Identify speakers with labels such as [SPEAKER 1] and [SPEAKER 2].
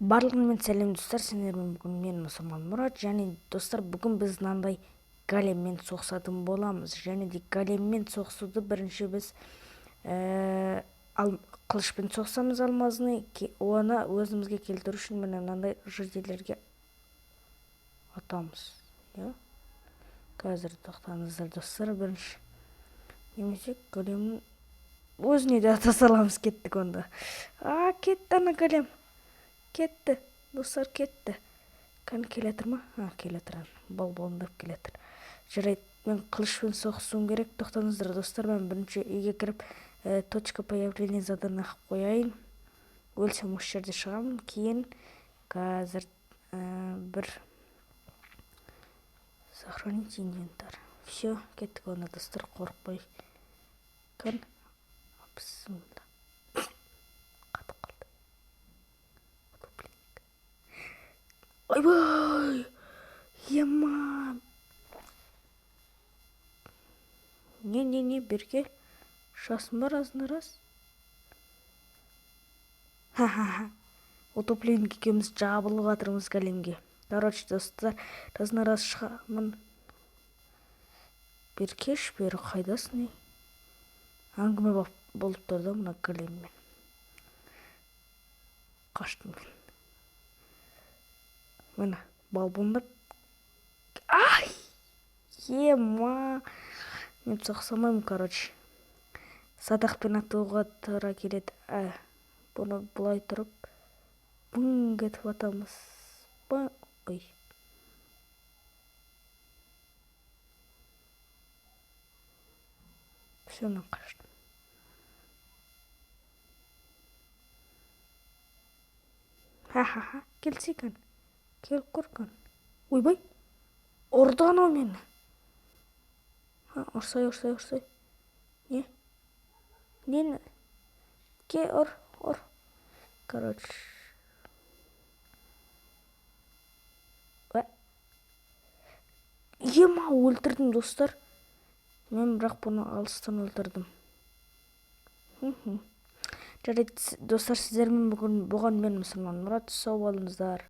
[SPEAKER 1] Барлығымен сәлем достар, сендермен бүгін мен Мұсылман Мұрат, және достар бүгін біз мынандай големмен соқсатын боламыз. Және де големмен соқсуды бірінші біз қылышпен соқсамыз алмазны, оны өзімізге келтіру үшін мынандай жерлерге атамыз. Қазір тоқтаңыздар достар, бірінші немесе големнің өзіне де ата саламыз. Кеттік онда. Кетті ана голем. Кетті, достар, кетті. Кәні келетір ма? Келетір. Бол-болындап келетір. Жарайды, мен қылышпен соқсуым керек. Тоқтаңыздар достар, мен бірінші үйге кіріп, точка появления заданы ақып қояйын. Өлсем осы жерде шығамын. Кейін қазір бір сохранить инвентарь. Все, кеттік оны достар, қорықпай. Кән? Бісміллә. Ой-бой! Ема! Не, берге. Шасым раз. Ха-ха-ха. Утопленник екеуміз жабылып жатырмыз големге. Короче, достар, раз шығамын. Беркеш, бері қайдасың? Әңгіме болып тұрды мына големмен. Қаштым мен. Мына балбондап. Ай! Ема! Мен соқсамаймын, короче. Садақпен атуға тұра келеді. Бұны бұлай тұрып, бұң кетіп атамыз. Ой. Всенен қаштым. Ха-ха-ха, келсекін. Келіп көркен. Ойбай, ұрды анау мені. Ұрсай. Не? Нені? Ке, ұр. Короче. Ема, өлтірдім, достар. Мен бірақ бұны алыстан өлтірдім. Жарайды, достар, сіздермен бұған мен Мұсылман Мұрат. Сау болыңыздар.